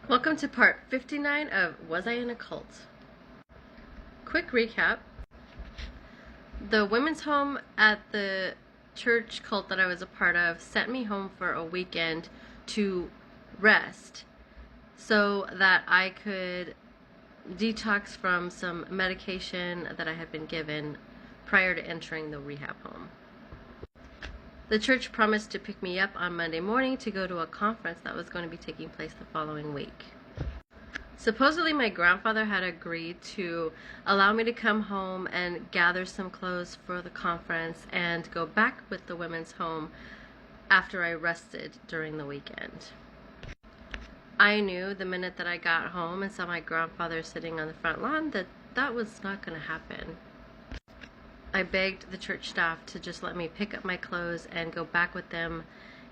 Welcome to part 59 of Was I in a Cult? Quick recap. The women's home at the church cult that I was a part of sent me home for a weekend to rest so that I could detox from some medication that I had been given prior to entering the rehab home. The church promised to pick me up on Monday morning to go to a conference that was going to be taking place the following week. Supposedly my grandfather had agreed to allow me to come home and gather some clothes for the conference and go back with the women's home after I rested during the weekend. I knew the minute that I got home and saw my grandfather sitting on the front lawn that that was not going to happen. I begged the church staff to just let me pick up my clothes and go back with them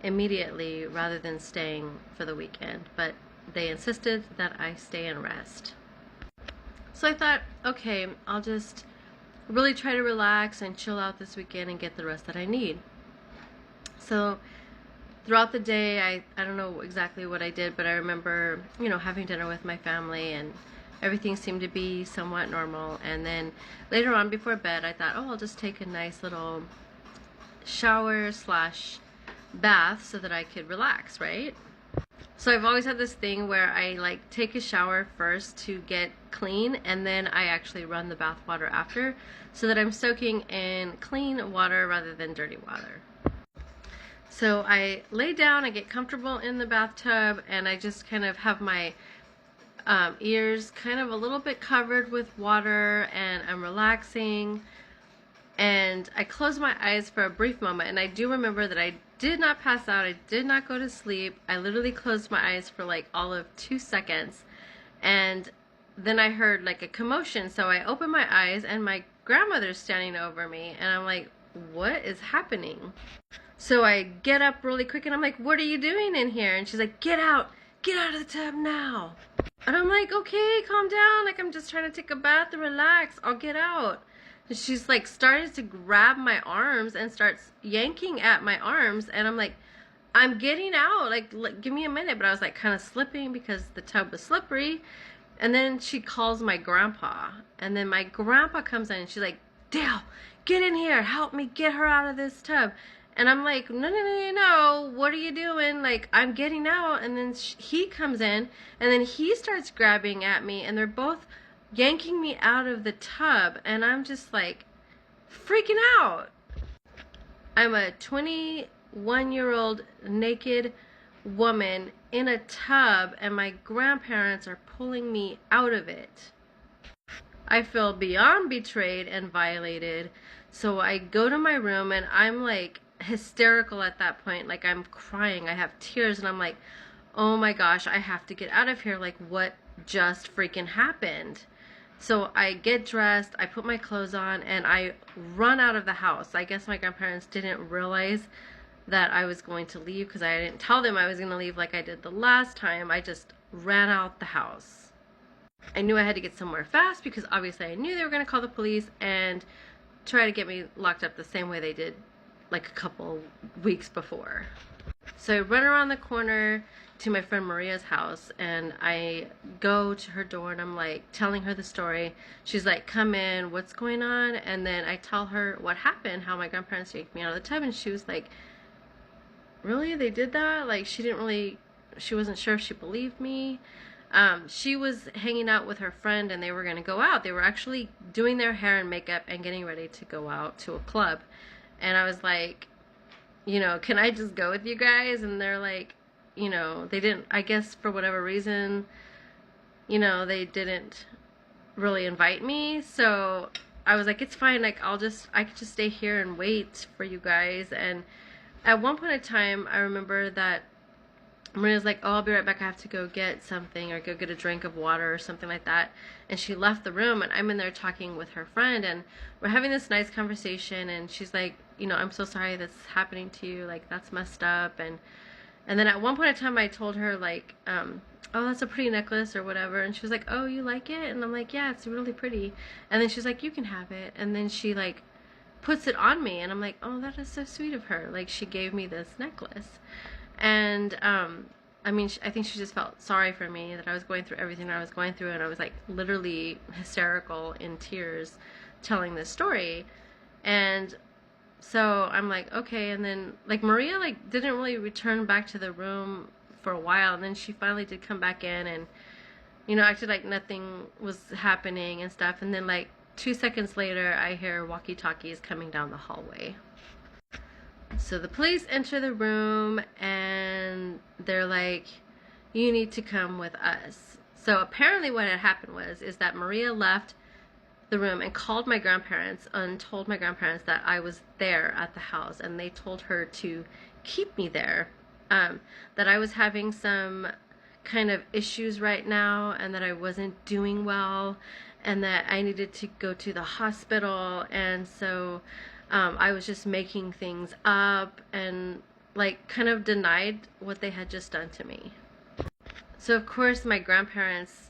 immediately rather than staying for the weekend, but they insisted that I stay and rest. So I thought, okay, I'll just really try to relax and chill out this weekend and get the rest that I need. So throughout the day, I don't know exactly what I did, but I remember, having dinner with my family and everything seemed to be somewhat normal. And then later on before bed, I thought, I'll just take a nice little shower / bath so that I could relax, right? So I've always had this thing where I take a shower first to get clean, and then I actually run the bath water after so that I'm soaking in clean water rather than dirty water. So I lay down, I get comfortable in the bathtub, and I just kind of have my ears kind of a little bit covered with water, and I'm relaxing, and I close my eyes for a brief moment, and I do remember that I did not pass out, I did not go to sleep. I literally closed my eyes for all of 2 seconds, and then I heard a commotion. So I opened my eyes and my grandmother's standing over me, and I'm like, what is happening? So I get up really quick and I'm like, what are you doing in here? And she's like, get out of the tub now. And I'm like, okay, calm down, I'm just trying to take a bath and relax, I'll get out. And she's started to grab my arms and starts yanking at my arms, and I'm like, I'm getting out, give me a minute. But I was kind of slipping because the tub was slippery. And then she calls my grandpa, and then my grandpa comes in and she's like, Dale, get in here, help me get her out of this tub. And I'm like, no, what are you doing? I'm getting out. And then he comes in, and then he starts grabbing at me, and they're both yanking me out of the tub, and I'm just freaking out. I'm a 21-year-old naked woman in a tub, and my grandparents are pulling me out of it. I feel beyond betrayed and violated, so I go to my room, and I'm hysterical at that point. I'm crying, I have tears, and I'm like, oh my gosh, I have to get out of here. What just freaking happened? So I get dressed, I put my clothes on, and I run out of the house. I guess my grandparents didn't realize that I was going to leave because I didn't tell them I was going to leave like I did the last time. I just ran out the house. I knew I had to get somewhere fast because obviously I knew they were going to call the police and try to get me locked up the same way they did a couple weeks before. So I run around the corner to my friend Maria's house, and I go to her door, and I'm telling her the story. She's like, come in, what's going on? And then I tell her what happened, how my grandparents yanked me out of the tub, and she was like, really, they did that? She wasn't sure if she believed me. She was hanging out with her friend, and they were going to go out. They were actually doing their hair and makeup and getting ready to go out to a club. And I was like, can I just go with you guys? And they're like, they didn't, I guess for whatever reason, they didn't really invite me. So I was like, it's fine. I could just stay here and wait for you guys. And at one point in time, I remember that Maria's like, oh, I'll be right back. I have to go get something or go get a drink of water or something like that. And she left the room, and I'm in there talking with her friend, and we're having this nice conversation. And she's like, I'm so sorry that's happening to you. That's messed up. And then at one point in time, I told her oh, that's a pretty necklace or whatever. And she was like, oh, you like it? And I'm like, yeah, it's really pretty. And then she's like, you can have it. And then she puts it on me, and I'm like, oh, that is so sweet of her. She gave me this necklace. And I mean, I think she just felt sorry for me that I was going through everything I was going through, and I was like literally hysterical in tears telling this story. And so I'm like, okay. And then like Maria like didn't really return back to the room for a while, and then she finally did come back in and acted like nothing was happening and stuff. And then like 2 seconds later, I hear walkie-talkies coming down the hallway. So the police enter the room and they're like, you need to come with us. So apparently what had happened is that Maria left the room and called my grandparents and told my grandparents that I was there at the house, and they told her to keep me there, that I was having some kind of issues right now and that I wasn't doing well and that I needed to go to the hospital. And so I was just making things up and like kind of denied what they had just done to me. So of course my grandparents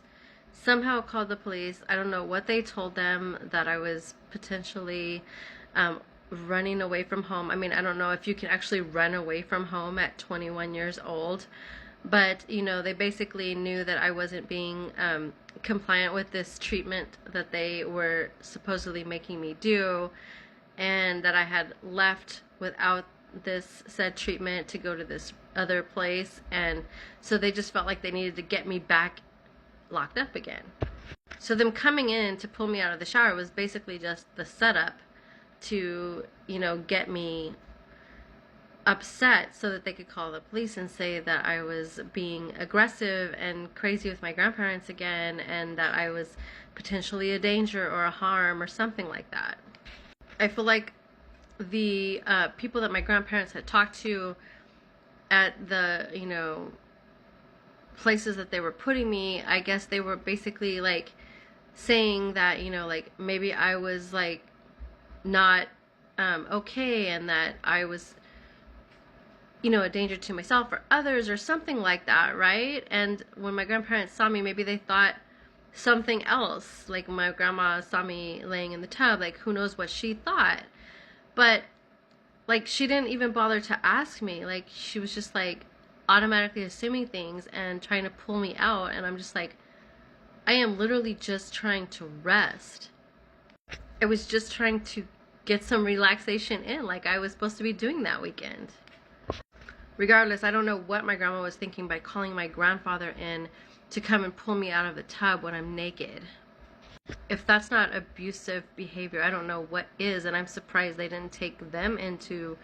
somehow called the police. I don't know what they told them, that I was potentially running away from home. I mean, I don't know if you can actually run away from home at 21 years old, but they basically knew that I wasn't being compliant with this treatment that they were supposedly making me do, and that I had left without this said treatment to go to this other place. And so they just felt like they needed to get me back locked up again. So them coming in to pull me out of the shower was basically just the setup to get me upset so that they could call the police and say that I was being aggressive and crazy with my grandparents again, and that I was potentially a danger or a harm or something like that. I feel like the people that my grandparents had talked to at the places that they were putting me, I guess they were basically like saying that like maybe I was like not okay, and that I was a danger to myself or others or something like that, right? And when my grandparents saw me, maybe they thought something else. Like my grandma saw me laying in the tub, like who knows what she thought. But like she didn't even bother to ask me. Like she was just like automatically assuming things and trying to pull me out, and I'm just like, I am literally just trying to rest. I was just trying to get some relaxation in, like I was supposed to be doing that weekend. Regardless, I don't know what my grandma was thinking by calling my grandfather in to come and pull me out of the tub when I'm naked. If that's not abusive behavior, I don't know what is, and I'm surprised they didn't take them into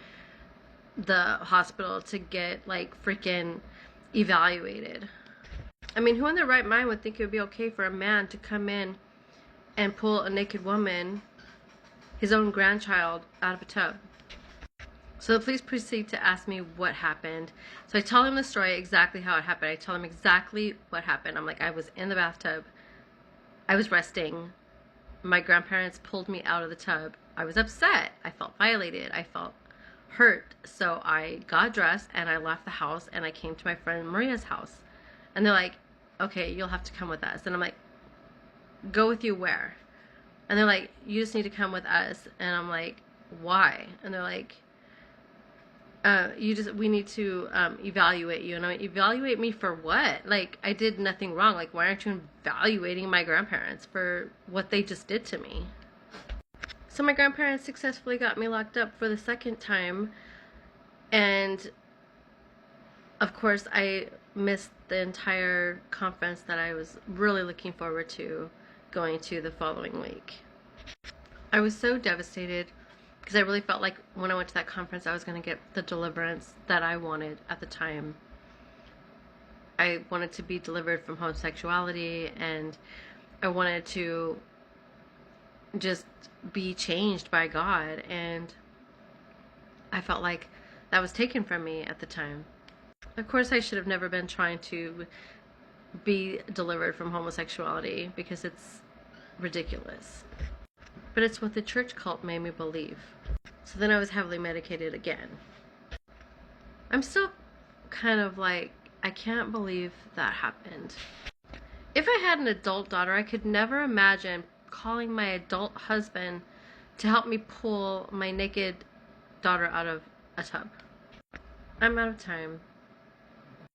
the hospital to get like freaking evaluated. I mean, who in their right mind would think it would be okay for a man to come in and pull a naked woman, his own grandchild, out of a tub? So the police proceed to ask me what happened. So I tell them the story, exactly how it happened. I tell them exactly what happened. I'm like, I was in the bathtub. I was resting. My grandparents pulled me out of the tub. I was upset. I felt violated. I felt hurt. So I got dressed and I left the house and I came to my friend Maria's house. And they're like, okay, you'll have to come with us. And I'm like, go with you where? And they're like, you just need to come with us. And I'm like, why? And they're like, we need to evaluate you. And I'm like, evaluate me for what? Like, I did nothing wrong. Like, why aren't you evaluating my grandparents for what they just did to me? So my grandparents successfully got me locked up for the second time. And of course, I missed the entire conference that I was really looking forward to going to the following week. I was so devastated because I really felt like when I went to that conference, I was going to get the deliverance that I wanted at the time. I wanted to be delivered from homosexuality, and I wanted to just be changed by God, and I felt like that was taken from me at the time. Of course, I should have never been trying to be delivered from homosexuality because it's ridiculous. But it's what the church cult made me believe. So then I was heavily medicated again. I'm still kind of like, I can't believe that happened. If I had an adult daughter, I could never imagine calling my adult husband to help me pull my naked daughter out of a tub. I'm out of time.